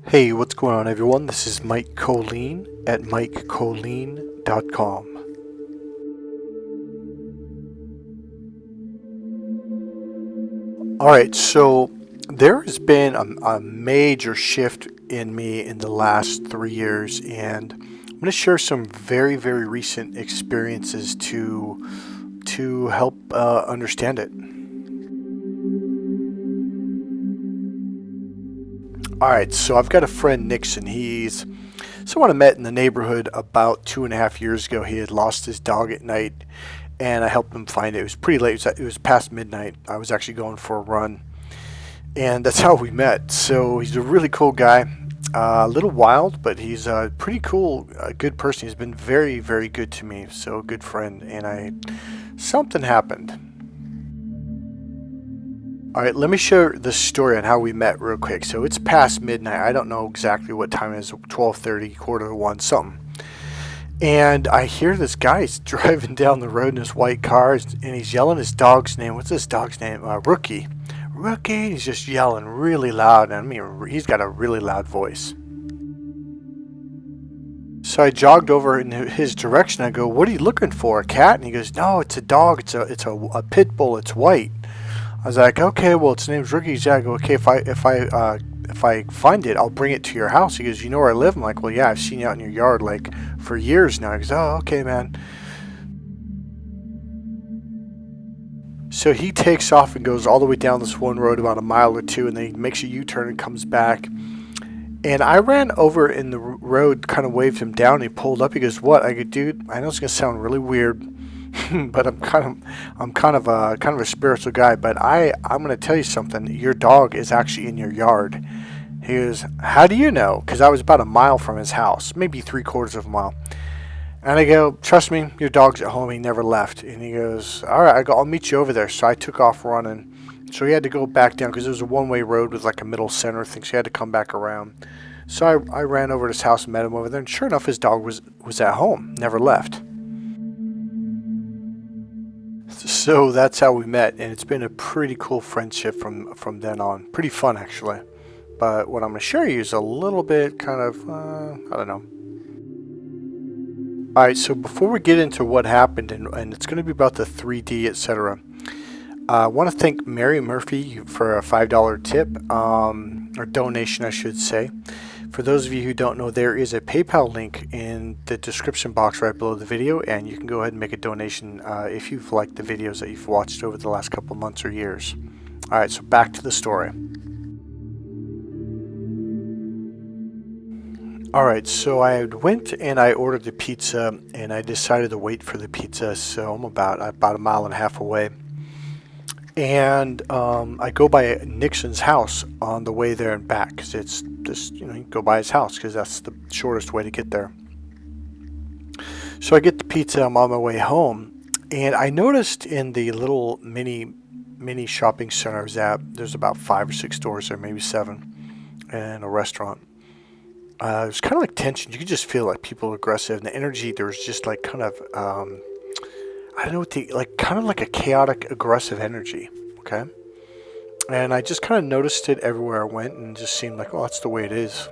Hey, what's going on, everyone? This is Mike Colleen at MikeColleen.com. Alright, so there has been a major shift in me in the last 3 years, and I'm going to share some very, very recent experiences to help understand it. Alright, so I've got a friend, Nixon. He's someone I met in the neighborhood about 2.5 years ago. He had lost his dog at night, and I helped him find it. It was pretty late. It was past midnight. I was actually going for a run, and that's how we met. So he's a really cool guy. A little wild, but he's a pretty cool, good person. He's been very, very good to me. So a good friend, and something happened. All right, let me share the story on how we met real quick. So it's past midnight. I don't know exactly what time it is, 12:30, quarter to 1, something. And I hear this guy driving down the road in his white car, and he's yelling his dog's name. What's his dog's name? Rookie. Rookie. He's just yelling really loud. I mean, he's got a really loud voice. So I jogged over in his direction. I go, "What are you looking for? A cat?" And he goes, "No, it's a dog. It's a pit bull. It's white." I was like, "Okay, well, its name's Rookie." Yeah, I go, "Okay, if I find it, I'll bring it to your house." He goes, "You know where I live?" I'm like, "Well, yeah, I've seen you out in your yard like for years now." He goes, "Oh, okay, man." So he takes off and goes all the way down this one road about a mile or two, and then he makes a U-turn and comes back. And I ran over in the road, kind of waved him down. He pulled up. He goes, "What?" I go, "Dude, I know it's gonna sound really weird." But I'm kind of a spiritual guy. But I'm gonna tell you something. Your dog is actually in your yard. He goes, "How do you know?" Because I was about a mile from his house, maybe 3/4 of a mile. And I go, "Trust me, your dog's at home. He never left." And he goes, "All right." I go, "I'll meet you over there." So I took off running. So he had to go back down because it was a one-way road with like a middle center thing. So he had to come back around. So I ran over to his house and met him over there. And sure enough, his dog was at home, never left. So that's how we met, and it's been a pretty cool friendship from then on. Pretty fun, actually. But what I'm going to share you is a little bit kind of, I don't know. Alright, so before we get into what happened, and it's going to be about the 3D, etc., I want to thank Mary Murphy for a $5 tip, or donation, I should say. For those of you who don't know, there is a PayPal link in the description box right below the video, and you can go ahead and make a donation if you've liked the videos that you've watched over the last couple months or years. Alright, so back to the story. Alright, so I went and I ordered the pizza, and I decided to wait for the pizza, so I'm about a mile and a half away. And I go by Nixon's house on the way there and back, because it's just, you go by his house because that's the shortest way to get there. So I get the pizza, I'm on my way home, and I noticed in the little mini shopping center I was at, there's about 5 or 6 stores there, maybe 7, and a restaurant. It was kind of like tension. You could just feel like people were aggressive, and the energy, there was just like kind of, I don't know what kind of like a chaotic, aggressive energy, okay? And I just kind of noticed it everywhere I went, and just seemed like, oh, that's the way it is.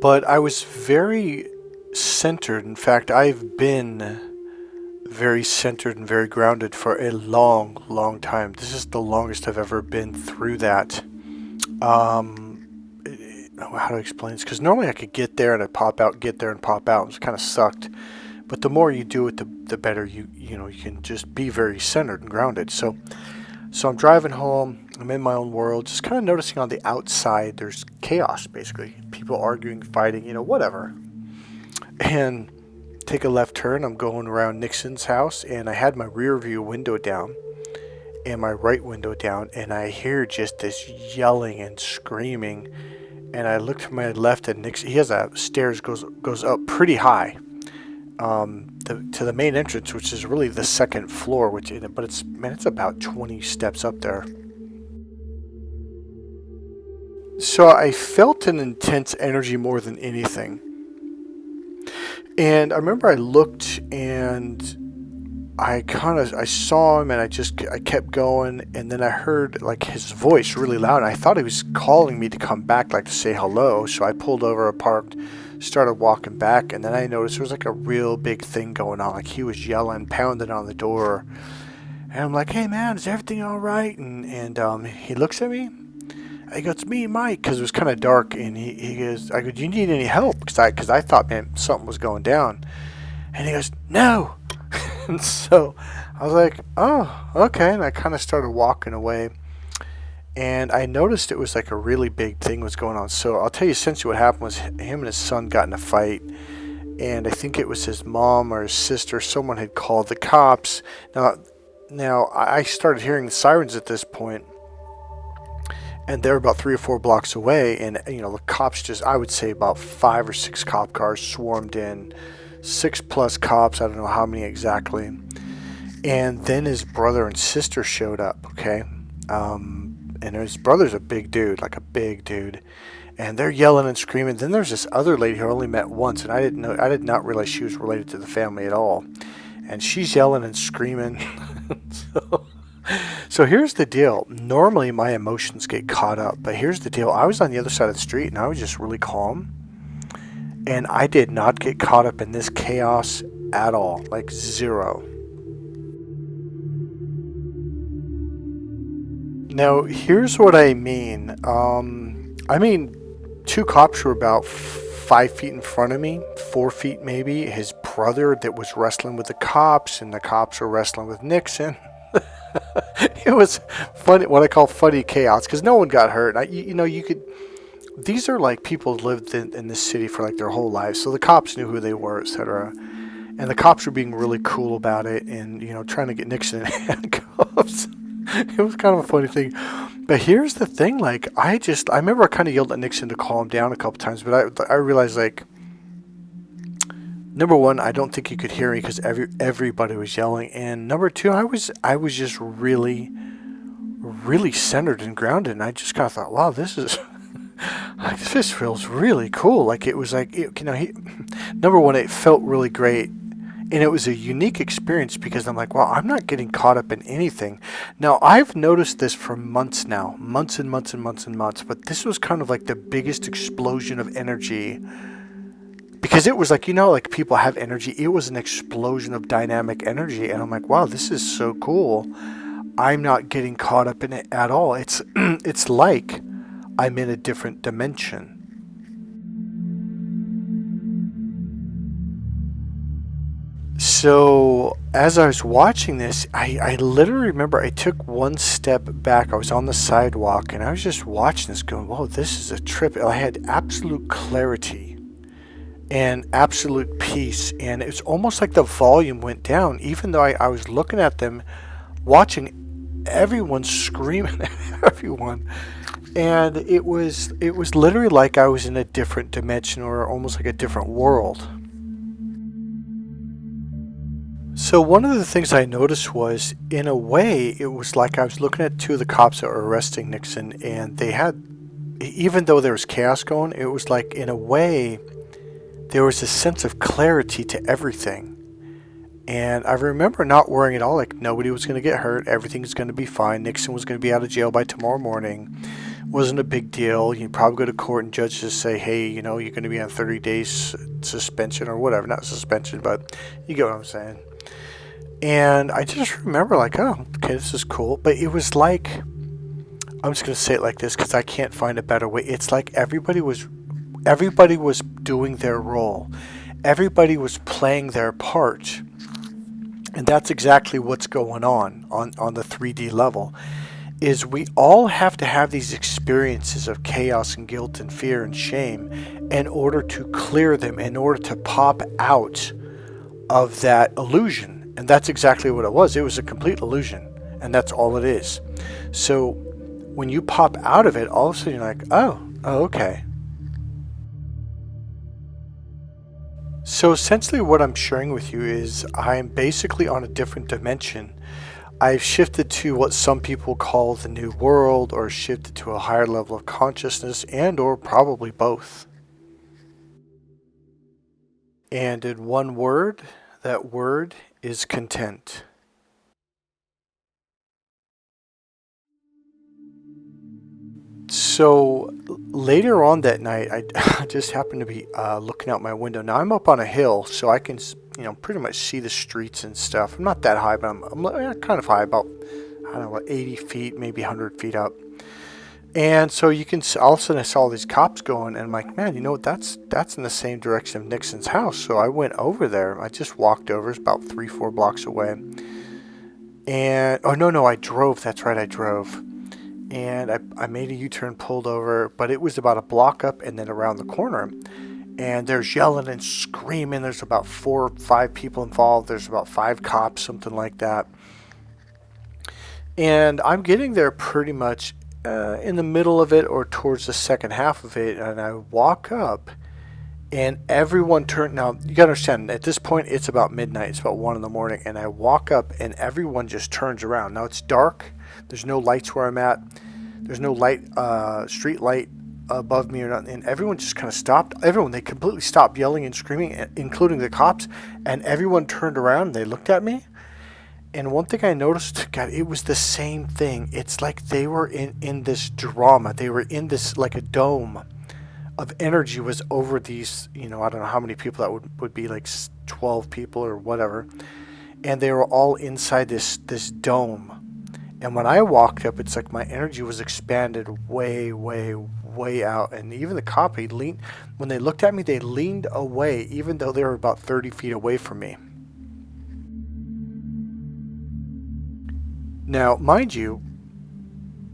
But I was very centered. In fact, I've been very centered and very grounded for a long, long time. This is the longest I've ever been through that. How to explain this? Because normally I could get there and I'd pop out, get there and pop out. It kind of sucked. But the more you do it, the better you can just be very centered and grounded. So I'm driving home. I'm in my own world, just kind of noticing on the outside there's chaos, basically. People arguing, fighting, whatever. And take a left turn. I'm going around Nixon's house, and I had my rear view window down and my right window down, and I hear just this yelling and screaming. And I look to my left, and Nixon, he has a stairs goes up pretty high. To the main entrance, which is really the second floor, but it's about 20 steps up there. So I felt an intense energy more than anything. And I remember I looked, and I saw him and I kept going, and then I heard like his voice really loud, and I thought he was calling me to come back, like to say hello. So I pulled over, parked, started walking back, and then I noticed there was like a real big thing going on. Like he was yelling, pounding on the door, and I'm like, "Hey man, is everything all right?" And he looks at me. He goes, "It's me, Mike," because it was kind of dark, and he goes, "I go, do you need any help?" Because I thought, man, something was going down, and he goes, "No." And so I was like, "Oh, okay," and I kind of started walking away, and I noticed it was like a really big thing was going on. So I'll tell you essentially what happened was him and his son got in a fight, and I think it was his mom or his sister. Someone had called the cops. Now I started hearing the sirens at this point, and they're about 3 or 4 blocks away, and the cops just, I would say about 5 or 6 cop cars swarmed in, 6+ cops, I don't know how many exactly. And then his brother and sister showed up, okay? And his brother's a big dude, like a big dude, and they're yelling and screaming. Then there's this other lady who I only met once, and I did not realize she was related to the family at all, and she's yelling and screaming. so So here's the deal. Normally my emotions get caught up, but here's the deal. I was on the other side of the street and I was just really calm. And I did not get caught up in this chaos at all. Like zero. Now, here's what I mean. Two cops were about 5 feet in front of me, 4 feet maybe. His brother that was wrestling with the cops, and the cops were wrestling with Nixon. It was funny, what I call funny chaos, because no one got hurt. These are like people who lived in this city for like their whole lives, so the cops knew who they were, etc. And the cops were being really cool about it, and trying to get Nixon in handcuffs. It was kind of a funny thing. But here's the thing, like I remember I kind of yelled at Nixon to calm down a couple times, but I realized, like, number one, I don't think he could hear me because everybody was yelling, and number two, I was just really, really centered and grounded, and I just kind of thought, wow, this is like, this feels really cool. Like it was like number one, it felt really great, and it was a unique experience because I'm like, wow, I'm not getting caught up in anything. Now I've noticed this for months now, months and months and months and months, but this was kind of like the biggest explosion of energy. Because it was like, like people have energy. It was an explosion of dynamic energy. And I'm like, wow, this is so cool. I'm not getting caught up in it at all. It's like I'm in a different dimension. So as I was watching this, I literally remember I took one step back. I was on the sidewalk and I was just watching this going, whoa, this is a trip. I had absolute clarity and absolute peace, and it's almost like the volume went down, even though I was looking at them, watching everyone screaming at everyone, and it was literally like I was in a different dimension, or almost like a different world. So one of the things I noticed was, in a way, it was like I was looking at two of the cops that were arresting Nixon, and they had, even though there was chaos going, it was like, in a way, there was a sense of clarity to everything. And I remember not worrying at all, like nobody was going to get hurt, everything's going to be fine, Nixon was going to be out of jail by tomorrow morning. Wasn't a big deal. You'd probably go to court and judge just say, hey, you're going to be on 30 days suspension or whatever. Not suspension, but you get what I'm saying. And I just remember like, oh, okay, this is cool. But it was like, I'm just going to say it like this because I can't find a better way. It's like everybody was doing their role. Everybody was playing their part. And that's exactly what's going on the 3D level. Is we all have to have these experiences of chaos and guilt and fear and shame in order to clear them, in order to pop out of that illusion. And that's exactly what it was. It was a complete illusion. And that's all it is. So when you pop out of it, all of a sudden you're like, oh, okay. So essentially what I'm sharing with you is I'm basically on a different dimension. I've shifted to what some people call the new world, or shifted to a higher level of consciousness, and or probably both. And in one word, That word is content. So later on that night, I just happened to be looking out my window. Now I'm up on a hill, so I can, pretty much see the streets and stuff. I'm not that high, but I'm kind of high, about, I don't know, what, 80 feet, maybe 100 feet up. And so you can, all of a sudden I saw these cops going, and I'm like, man, you know what, that's in the same direction of Nixon's house. So I went over there. I just walked over. It's about 3-4 blocks away. And, oh, no, I drove. That's right, I drove. And I made a U-turn, pulled over, but it was about a block up and then around the corner. And there's yelling and screaming. There's about 4 or 5 people involved. There's about 5 cops, something like that. And I'm getting there pretty much in the middle of it or towards the second half of it. And I walk up and everyone turned. Now, you got to understand, at this point, it's about midnight. It's about 1 in the morning. And I walk up and everyone just turns around. Now, it's dark. There's no lights where I'm at. There's no light, street light above me or nothing. And everyone just kind of stopped. They completely stopped yelling and screaming, including the cops. And everyone turned around and they looked at me. And one thing I noticed, God, it was the same thing. It's like they were in this drama. They were in this, like a dome of energy was over these, I don't know how many people that would be, like 12 people or whatever. And they were all inside this dome. And when I walked up, it's like my energy was expanded way, way, way out. And even the cop, when they looked at me, they leaned away, even though they were about 30 feet away from me. Now, mind you,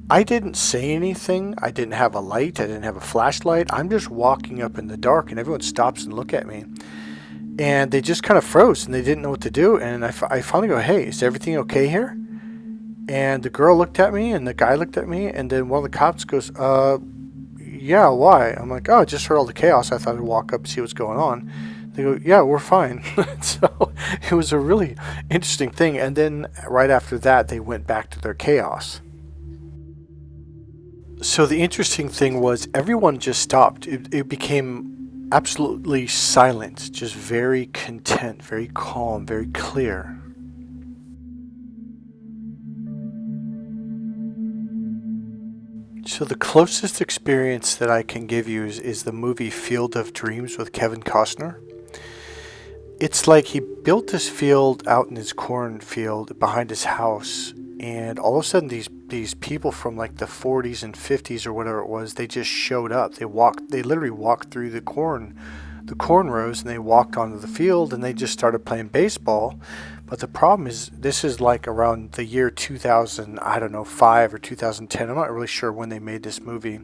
I didn't say anything. I didn't have a light. I didn't have a flashlight. I'm just walking up in the dark, and everyone stops and look at me. And they just kind of froze, and they didn't know what to do. And I finally go, hey, is everything okay here? And the girl looked at me, and the guy looked at me, and then one of the cops goes, yeah, why? I'm like, oh, I just heard all the chaos. I thought I'd walk up and see what's going on. They go, yeah, we're fine. So it was a really interesting thing. And then right after that, they went back to their chaos. So the interesting thing was everyone just stopped. It became absolutely silent, just very content, very calm, very clear. So the closest experience that I can give you is the movie Field of Dreams with Kevin Costner. It's like he built this field out in his cornfield behind his house, and all of a sudden these people from like the 40s and 50s or whatever it was, they just showed up. They literally walked through the corn rows, and they walked onto the field, and they just started playing baseball. But the problem is, this is like around the year 2000, I don't know, 5 or 2010. I'm not really sure when they made this movie.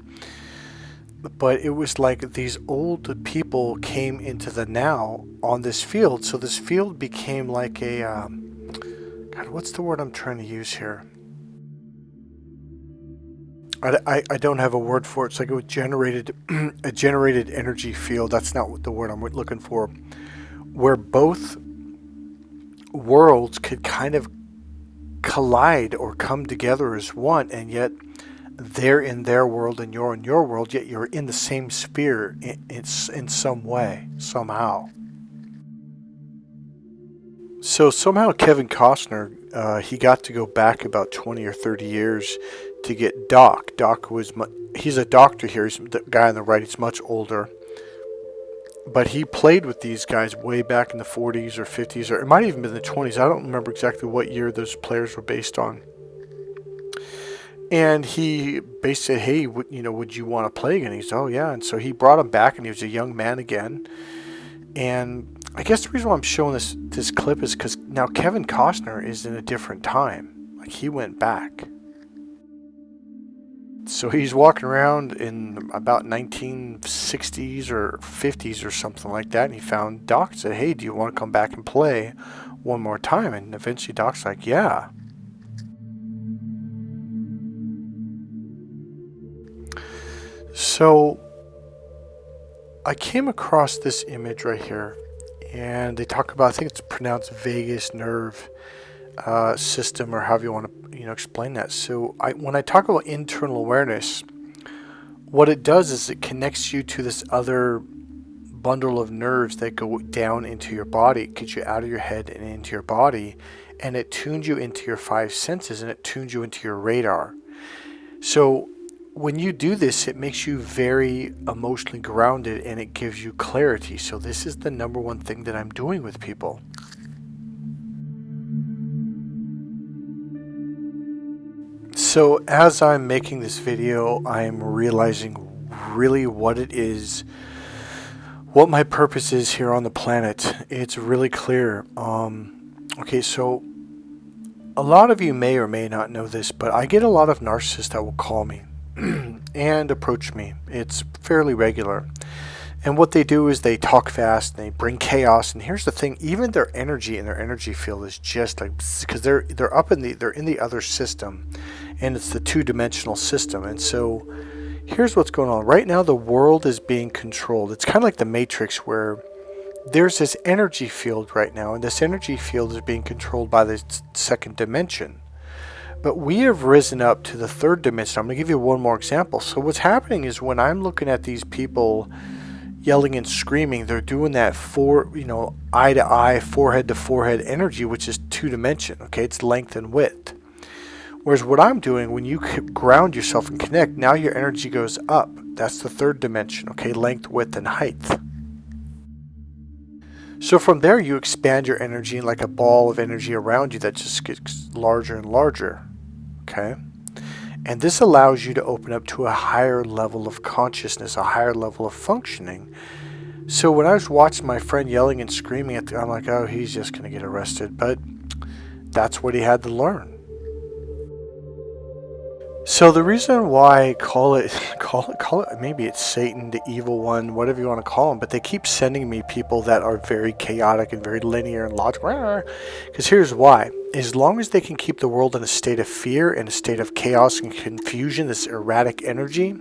But it was like these old people came into the now on this field. So this field became like a, God, what's the word I'm trying to use here? I don't have a word for it. It's like it was a generated energy field. That's not what the word I'm looking for. Where both worlds could kind of collide or come together as one, and yet they're in their world and you're in your world, yet you're in the same sphere in some way, somehow. So somehow Kevin Costner, he got to go back about 20 or 30 years to get Doc. He's a doctor here. He's the guy on the right. He's much older. But he played with these guys way back in the 40s or 50s, or it might have even been the 20s. I don't remember exactly what year those players were based on. And he basically said, hey, would you want to play again? He said, oh, yeah. And so he brought him back, and he was a young man again. And I guess the reason why I'm showing this clip is because now Kevin Costner is in a different time. Like, he went back. So he's walking around in about 1960s or 50s or something like that, and he found Doc and said, hey, do you want to come back and play one more time? And eventually Doc's like, yeah. So I came across this image right here, and they talk about, I think it's pronounced vagus nerve system, or however you want to explain that. So when I talk about internal awareness, what it does is it connects you to this other bundle of nerves that go down into your body. It gets you out of your head and into your body, and it tunes you into your five senses, and it tunes you into your radar. So when you do this, it makes you very emotionally grounded, and it gives you clarity. So this is the number one thing that I'm doing with people. So as I'm making this video, I'm realizing really what it is, what my purpose is here on the planet. It's really clear. Okay, so a lot of you may or may not know this, but I get a lot of narcissists that will call me and approach me. It's fairly regular. And what they do is they talk fast, and they bring chaos. And here's the thing: even their energy and their energy field is just like, because they're in the other system, and it's the two-dimensional system. And so here's what's going on right now: the world is being controlled. It's kind of like the Matrix, where there's this energy field right now, and this energy field is being controlled by the second dimension. But we have risen up to the third dimension. I'm going to give you one more example. So what's happening is, when I'm looking at these people yelling and screaming, they're doing that eye to eye, forehead to forehead energy, which is two dimension. Okay, it's length and width. Whereas what I'm doing, when you ground yourself and connect, now your energy goes up. That's the third dimension. Okay, length, width, and height. So from there, you expand your energy, and like a ball of energy around you that just gets larger and larger. Okay. And this allows you to open up to a higher level of consciousness, a higher level of functioning. So when I was watching my friend yelling and screaming, I'm like, oh, he's just going to get arrested. But that's what he had to learn. So the reason why I call it, maybe it's Satan, the evil one, whatever you want to call him, but they keep sending me people that are very chaotic and very linear and logical. Because here's why. As long as they can keep the world in a state of fear, in a state of chaos and confusion, this erratic energy,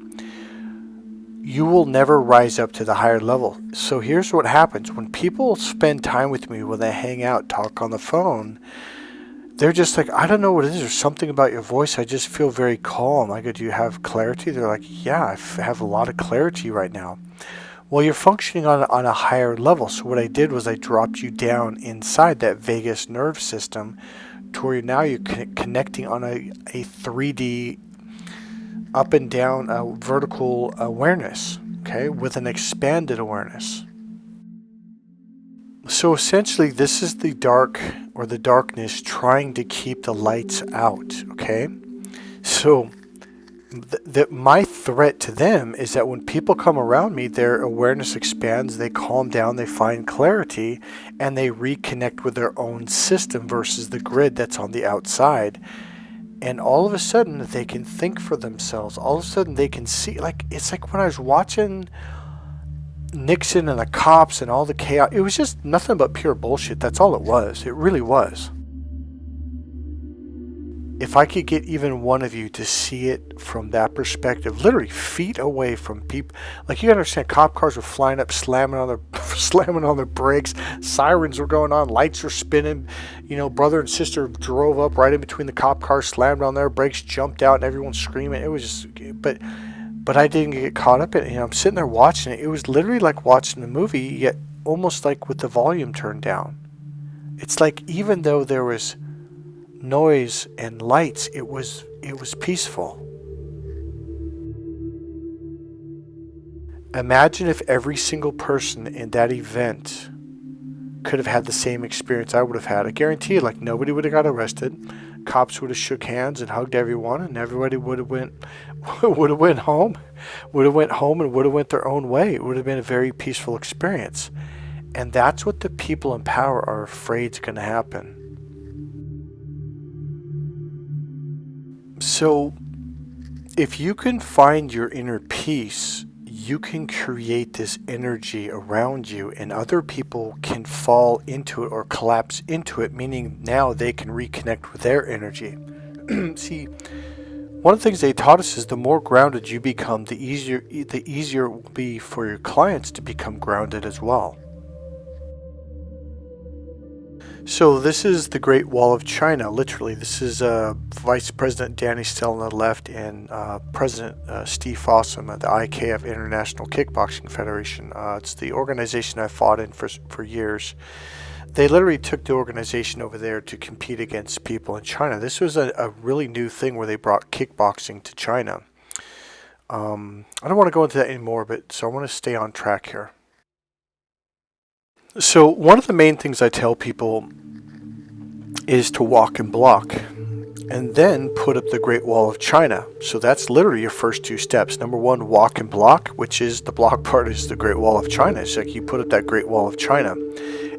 you will never rise up to the higher level. So here's what happens. When people spend time with me, when they hang out, talk on the phone, they're just like, I don't know what it is. There's something about your voice. I just feel very calm. I go, do you have clarity? They're like, yeah, I have a lot of clarity right now. Well, you're functioning on a higher level. So what I did was I dropped you down inside that vagus nerve system to where now you're connecting on a 3D up and down vertical awareness, okay, with an expanded awareness. So essentially, this is the dark or the darkness trying to keep the lights out, okay? So my threat to them is that when people come around me, their awareness expands, they calm down, they find clarity, and they reconnect with their own system versus the grid that's on the outside. And all of a sudden, they can think for themselves. All of a sudden, they can see, it's like when I was watching Nixon and the cops and all the chaos. It was just nothing but pure bullshit. That's all it was. It really was. If I could get even one of you to see it from that perspective, literally feet away from people, like, you gotta understand, cop cars were flying up, slamming on their brakes, sirens were going on, lights were spinning, brother and sister drove up right in between the cop cars, slammed on their brakes, jumped out, and everyone's screaming. It was just, but I didn't get caught up in it. I'm sitting there watching it. It was literally like watching the movie, yet almost like with the volume turned down. It's like, even though there was noise and lights, it was peaceful. Imagine if every single person in that event could have had the same experience I would have had. I guarantee you, nobody would have got arrested. Cops would have shook hands and hugged everyone, and everybody would have went home and would have went their own way. It would have been a very peaceful experience. And that's what the people in power are afraid is going to happen. So if you can find your inner peace, you can create this energy around you, and other people can fall into it or collapse into it, meaning now they can reconnect with their energy. See, one of the things they taught us is the more grounded you become, the easier it will be for your clients to become grounded as well. So this is the Great Wall of China. Literally, this is Vice President Danny Stell on the left and President Steve Fossum at the IKF International Kickboxing Federation. It's the organization I fought in for years. They literally took the organization over there to compete against people in China. This was a really new thing where they brought kickboxing to China. I don't want to go into that anymore, but so I want to stay on track here. So one of the main things I tell people is to walk and block and then put up the Great Wall of China. So that's literally your first two steps. Number one, walk and block, which is the block part is the Great Wall of China. It's like you put up that Great Wall of China.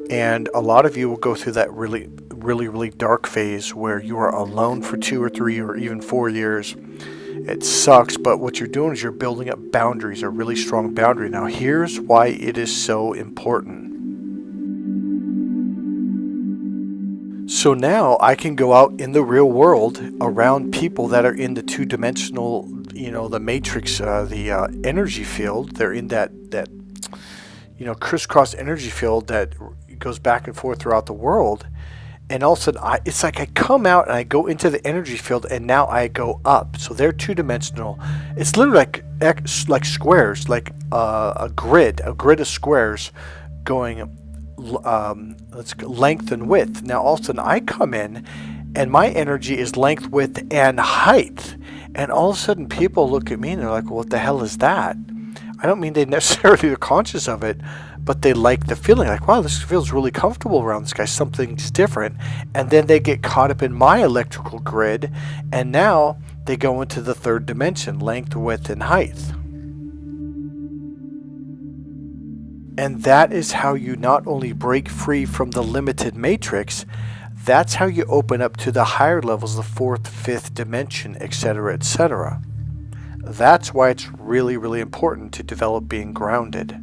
And a lot of you will go through that really dark phase where you are alone for 2 or 3 or even 4 years. It sucks, but what you're doing is you're building up boundaries, a really strong boundary. Now here's why it is so important. So now I can go out in the real world around people that are in the two-dimensional, the matrix, the energy field. They're in that crisscross energy field that goes back and forth throughout the world. And all of a sudden, it's like I come out and I go into the energy field, and now I go up. So they're two-dimensional. It's literally like squares, like a grid of squares going length and width. Now all of a sudden I come in and my energy is length, width, and height. And all of a sudden people look at me and they're like, well, what the hell is that? I don't mean they necessarily are conscious of it, but they like the feeling, like, wow, this feels really comfortable around this guy. Something's different. And then they get caught up in my electrical grid, and now they go into the third dimension, length, width, and height. And that is how you not only break free from the limited matrix, that's how you open up to the higher levels, the fourth, fifth dimension, etc., etc. That's why it's really important to develop being grounded.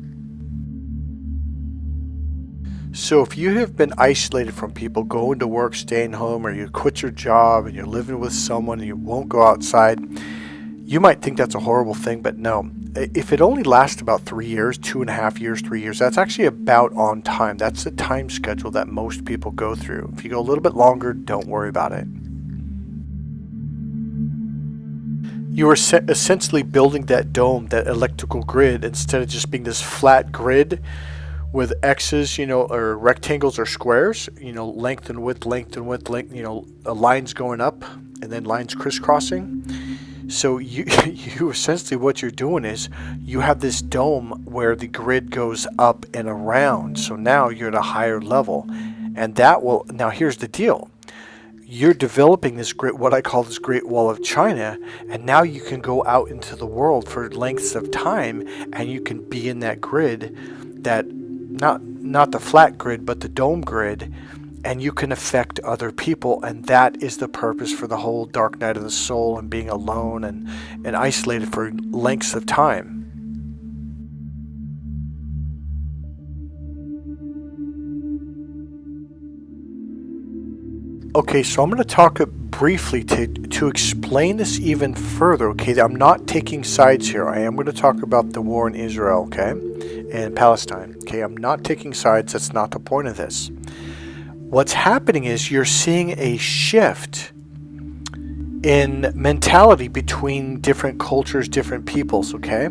So if you have been isolated from people, going to work, staying home, or you quit your job and you're living with someone and you won't go outside, you might think that's a horrible thing, but no. If it only lasts about 3 years, 2.5 years, 3 years, that's actually about on time. That's the time schedule that most people go through. If you go a little bit longer, don't worry about it. You are essentially building that dome, that electrical grid, instead of just being this flat grid with X's, or rectangles or squares, length and width, length, lines going up and then lines crisscrossing. So you essentially what you're doing is you have this dome where the grid goes up and around. So now you're at a higher level, and now here's the deal. You're developing this what I call this Great Wall of China, and now you can go out into the world for lengths of time, and you can be in that grid, that not the flat grid, but the dome grid, and you can affect other people. And that is the purpose for the whole dark night of the soul and being alone and isolated for lengths of time. Okay, so I'm going to talk briefly to explain this even further. Okay, I'm not taking sides here. I am going to talk about the war in Israel, okay, and Palestine. Okay, I'm not taking sides. That's not the point of this. What's happening is you're seeing a shift in mentality between different cultures, different peoples, okay?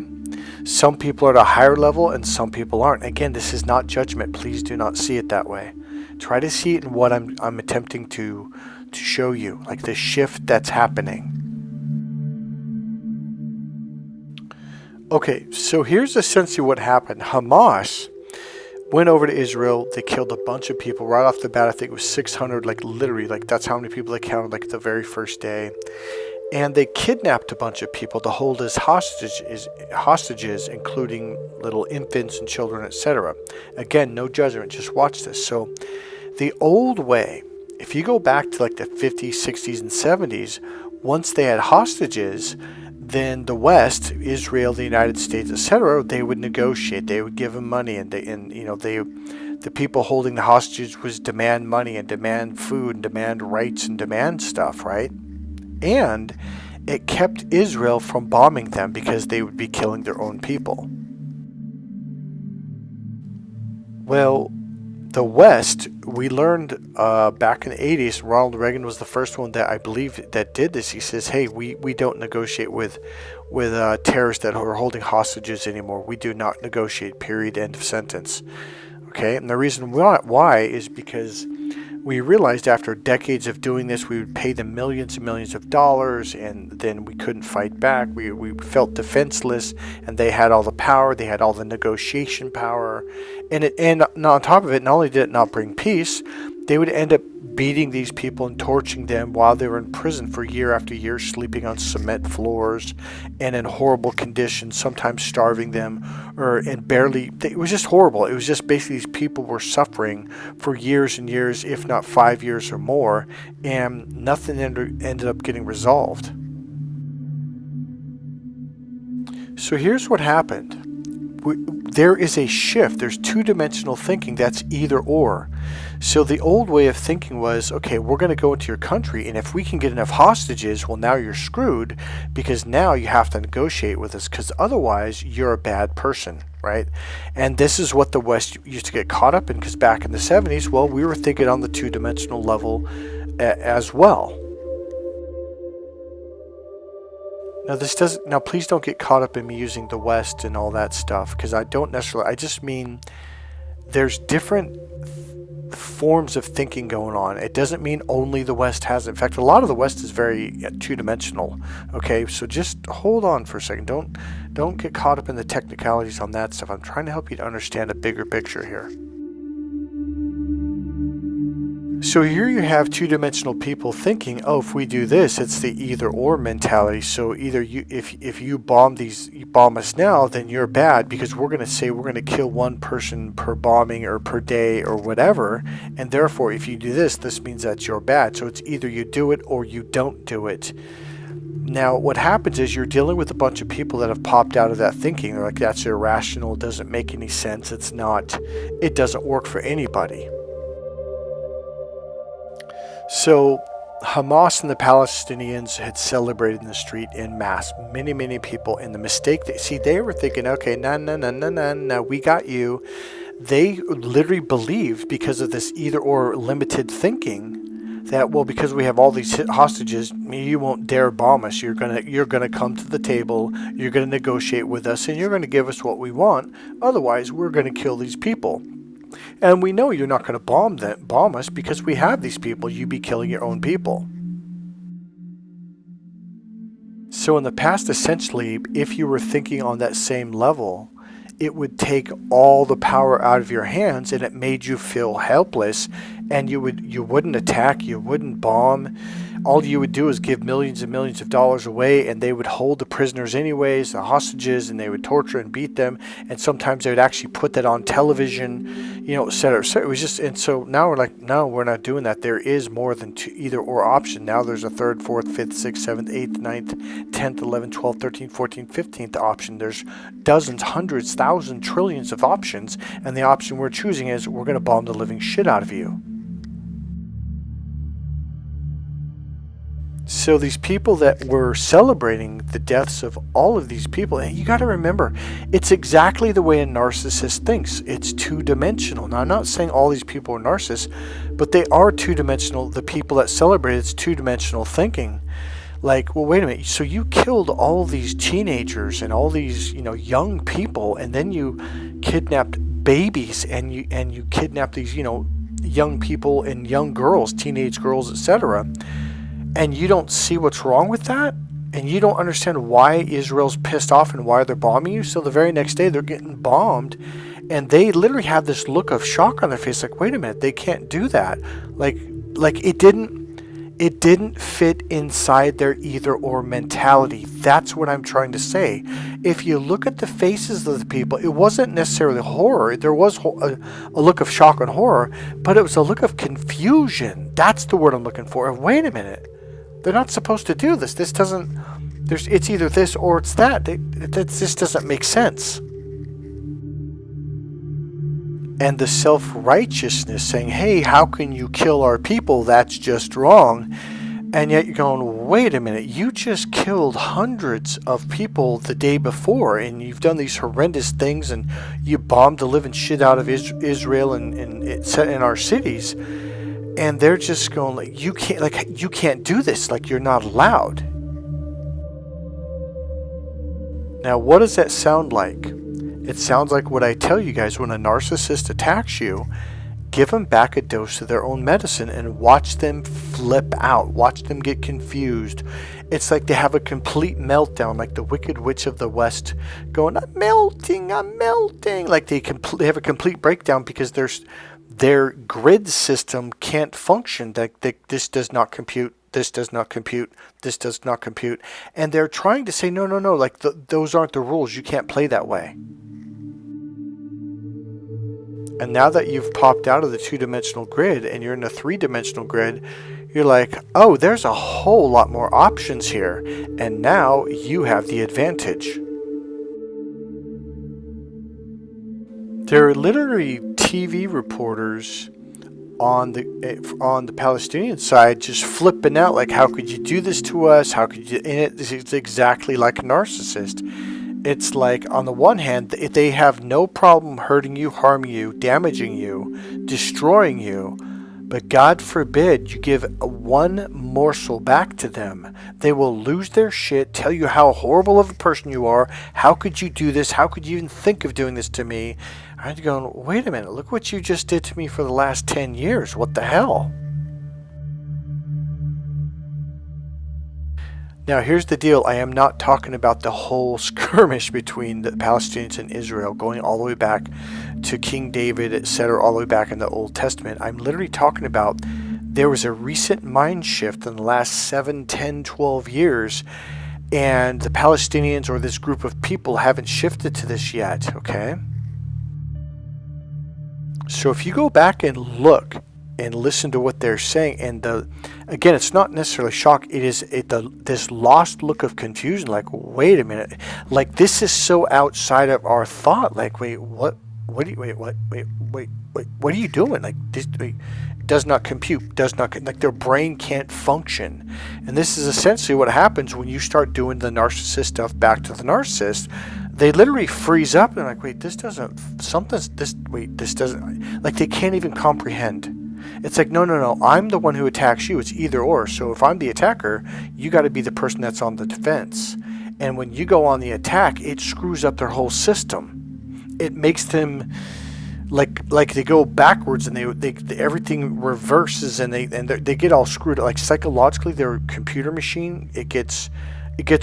Some people are at a higher level and some people aren't. Again, this is not judgment. Please do not see it that way. Try to see it in what I'm attempting to show you, like the shift that's happening. Okay, so here's essentially what happened. Hamas went over to Israel. They killed a bunch of people right off the bat. I think it was 600, literally, that's how many people they counted, the very first day. And they kidnapped a bunch of people to hold as hostages, including little infants and children, etc. Again, no judgment, just watch this. So the old way, if you go back to the 50s, 60s, and 70s, once they had hostages, then the West, Israel, the United States, etc., they would negotiate. They would give them money, and the people holding the hostages would demand money and demand food and demand rights and demand stuff, right? And it kept Israel from bombing them because they would be killing their own people. Well, the West, we learned back in the 80s, Ronald Reagan was the first one that I believe that did this. He says, hey, we don't negotiate with terrorists that are holding hostages anymore. We do not negotiate, period, end of sentence. Okay, and the reason why is because we realized after decades of doing this, we would pay them millions and millions of dollars, and then we couldn't fight back. We felt defenseless, and they had all the power. They had all the negotiation power. And on top of it, not only did it not bring peace, they would end up beating these people and torturing them while they were in prison for year after year, sleeping on cement floors and in horrible conditions, sometimes starving them, it was just horrible. It was just basically these people were suffering for years and years, if not 5 years or more, and nothing ended up getting resolved. So here's what happened. There is a shift. There's two-dimensional thinking. That's either or. So the old way of thinking was, okay, we're going to go into your country, and if we can get enough hostages, well, now you're screwed, because now you have to negotiate with us, because otherwise you're a bad person, right? And this is what the West used to get caught up in, because back in the 70s, well, we were thinking on the two-dimensional level as well. Now, please don't get caught up in me using the West and all that stuff, because I just mean there's different forms of thinking going on. It doesn't mean only the West has it. In fact, a lot of the West is very two-dimensional. Okay, so just hold on for a second. Don't get caught up in the technicalities on that stuff. I'm trying to help you to understand a bigger picture here. So here you have two-dimensional people thinking, oh, if we do this, it's the either-or mentality. So either if you bomb us now, then you're bad, because we're going to say we're going to kill one person per bombing or per day or whatever, and therefore if you do this means that you're bad. So it's either you do it or you don't do it. Now, what happens is you're dealing with a bunch of people that have popped out of that thinking. They're like, that's irrational, it doesn't make any sense, it doesn't work for anybody. So Hamas and the Palestinians had celebrated in the street en masse. Many, many people. And the mistake, they were thinking, okay, no, we got you. They literally believed, because of this either or limited thinking, that, well, because we have all these hostages, you won't dare bomb us. You're gonna come to the table, you're gonna negotiate with us, and you're gonna give us what we want. Otherwise, we're gonna kill these people. And we know you're not going to bomb us, because we have these people. You'd be killing your own people. So in the past, essentially, if you were thinking on that same level, it would take all the power out of your hands, and it made you feel helpless, and you wouldn't attack, you wouldn't bomb. All you would do is give millions and millions of dollars away, and they would hold the prisoners anyways, the hostages, and they would torture and beat them. And sometimes they would actually put that on television, et cetera. So it was just, and so now we're like, no, we're not doing that. There is more than two either or option. Now there's a third, fourth, fifth, sixth, seventh, eighth, ninth, 10th, 11th, 12th, 13th, 14th, 15th option. There's dozens, hundreds, thousands, trillions of options, and the option we're choosing is we're going to bomb the living shit out of you. So these people that were celebrating the deaths of all of these people, and you got to remember, it's exactly the way a narcissist thinks. It's two-dimensional. Now, I'm not saying all these people are narcissists, but they are two-dimensional. The people that celebrate, it's two-dimensional thinking. Like, well, wait a minute. So you killed all these teenagers and all these, young people, and then you kidnapped babies, and you kidnapped these, young people and young girls, teenage girls, etc., and you don't see what's wrong with that, and you don't understand why Israel's pissed off and why they're bombing you. So the very next day they're getting bombed, and they literally have this look of shock on their face, like, wait a minute, they can't do that. Like it didn't fit inside their either or mentality. That's what I'm trying to say. If you look at the faces of the people, it wasn't necessarily horror. There was a look of shock and horror, but it was a look of confusion. That's the word I'm looking for. Wait a minute. They're not supposed to do this. It's either this or it's that. This doesn't make sense. And the self-righteousness saying, hey, how can you kill our people? That's just wrong. And yet you're going, wait a minute, you just killed hundreds of people the day before, and you've done these horrendous things, and you bombed the living shit out of Israel and our cities. And they're just going, you can't do this, like, you're not allowed. Now, what does that sound like? It sounds like what I tell you guys when a narcissist attacks you. Give them back a dose of their own medicine and watch them flip out. Watch them get confused. It's like they have a complete meltdown, like the Wicked Witch of the West going, I'm melting. Like they have a complete breakdown because their grid system can't function. This does not compute. This does not compute. This does not compute. And they're trying to say, no. Like those aren't the rules. You can't play that way. And now that you've popped out of the 2-dimensional grid and you're in a 3-dimensional grid, you're like, oh, there's a whole lot more options here. And now you have the advantage. There are literally TV reporters on the Palestinian side just flipping out like, how could you do this to us? How could you? And it's exactly like a narcissist. It's like, on the one hand, they have no problem hurting you, harming you, damaging you, destroying you. But God forbid you give one morsel back to them. They will lose their shit, tell you how horrible of a person you are. How could you do this? How could you even think of doing this to me? I'm going, wait a minute, look what you just did to me for the last 10 years. What the hell? Now, here's the deal. I am not talking about the whole skirmish between the Palestinians and Israel, going all the way back to King David, etc., all the way back in the Old Testament. I'm literally talking about there was a recent mind shift in the last 7, 10, 12 years, and the Palestinians or this group of people haven't shifted to this yet, okay? So if you go back and look and listen to what they're saying, and again, it's not necessarily shock. It is this lost look of confusion. Like, wait a minute, like this is so outside of our thought. Like, wait, what? What are you doing? Like this does not compute. Like their brain can't function, and this is essentially what happens when you start doing the narcissist stuff back to the narcissist. They literally freeze up and like, wait, this doesn't. This doesn't. Like they can't even comprehend. It's like, no, I'm the one who attacks you. It's either or. So if I'm the attacker, you got to be the person that's on the defense. And when you go on the attack, it screws up their whole system. It makes them like they go backwards and they everything reverses and they get all screwed up. Like psychologically, their computer machine it gets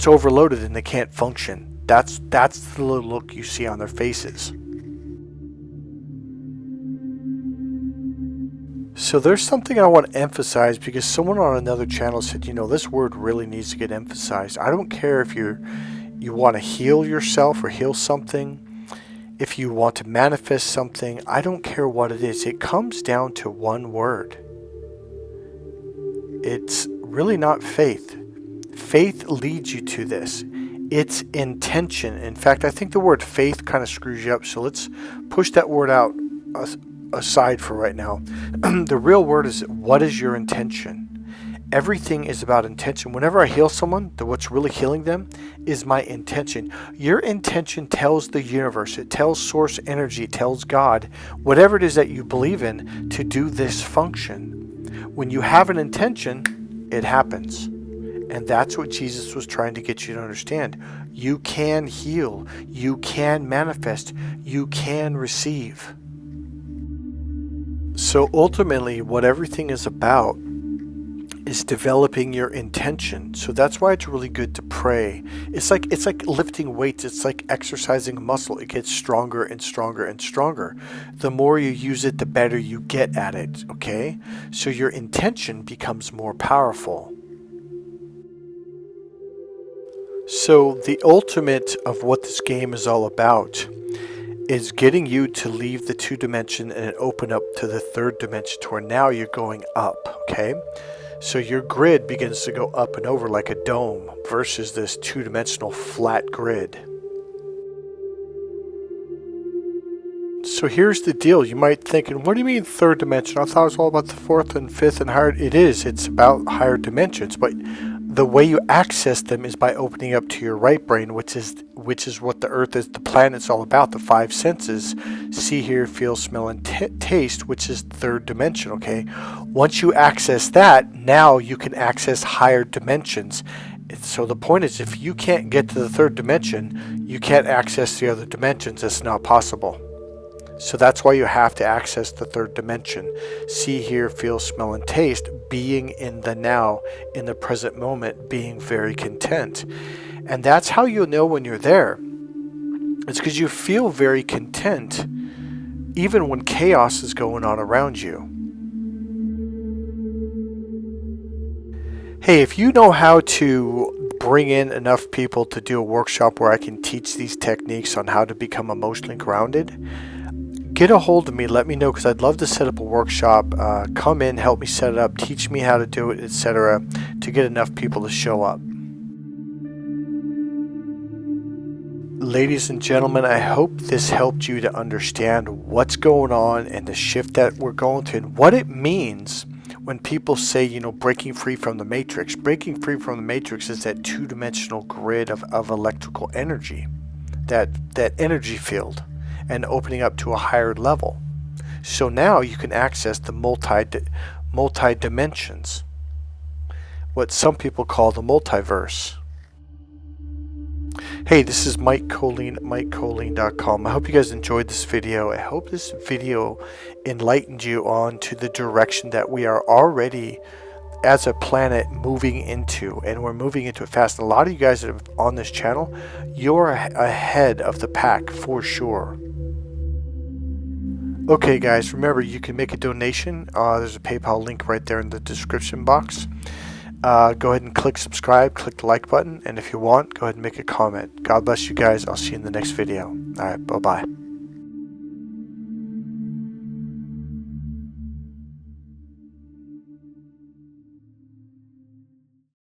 overloaded and they can't function. That's the look you see on their faces. So there's something I want to emphasize because someone on another channel said, this word really needs to get emphasized. I don't care if you want to heal yourself or heal something, if you want to manifest something, I don't care what it is. It comes down to one word. It's really not faith. Faith leads you to this. It's intention. In fact, I think the word faith kind of screws you up. So let's push that word out aside for right now. The real word is, what is your intention? Everything is about intention. Whenever I heal someone, what's really healing them is my intention. Your intention tells the universe, it tells source energy, it tells God, whatever it is that you believe in, to do this function. When you have an intention, it happens. And that's what Jesus was trying to get you to understand. You can heal. You can manifest. You can receive. So ultimately, what everything is about is developing your intention. So that's why it's really good to pray. It's like lifting weights. It's like exercising a muscle. It gets stronger and stronger and stronger. The more you use it, the better you get at it, okay? So your intention becomes more powerful. So the ultimate of what this game is all about is getting you to leave the 2-dimension and open up to the 3rd dimension to where now you're going up, okay? So your grid begins to go up and over like a dome versus this 2-dimensional flat grid. So here's the deal. You might think, what do you mean third dimension? I thought it was all about the fourth and fifth and higher. It is. It's about higher dimensions, but the way you access them is by opening up to your right brain, which is what the earth is, the planet's all about, the five senses: see, hear, feel, smell, and taste, which is third dimension, okay? Once you access that, now you can access higher dimensions. So the point is, if you can't get to the third dimension, you can't access the other dimensions. It's not possible. So that's why you have to access the third dimension. See, hear, feel, smell, and taste, being in the now, in the present moment, being very content. And that's how you'll know when you're there. It's because you feel very content, even when chaos is going on around you. Hey, if you know how to bring in enough people to do a workshop where I can teach these techniques on how to become emotionally grounded, get a hold of me. Let me know, because I'd love to set up a workshop. Come in, help me set it up, teach me how to do it, etc., to get enough people to show up. Ladies and gentlemen, I hope this helped you to understand what's going on and the shift that we're going through and what it means when people say, breaking free from the matrix. Breaking free from the matrix is that two-dimensional grid of electrical energy, that energy field, and opening up to a higher level. So now you can access the multi dimensions, what some people call the multiverse. Hey, this is Mike Colleen, MikeColleen.com. I hope you guys enjoyed this video. I hope this video enlightened you on to the direction that we are already, as a planet, moving into, and we're moving into it fast. And a lot of you guys that are on this channel, you're ahead of the pack for sure. Okay guys, remember, you can make a donation. There's a PayPal link right there in the description box. Go ahead and click subscribe, click the like button, and if you want, go ahead and make a comment. God bless you guys. I'll see you in the next video. Alright, bye-bye.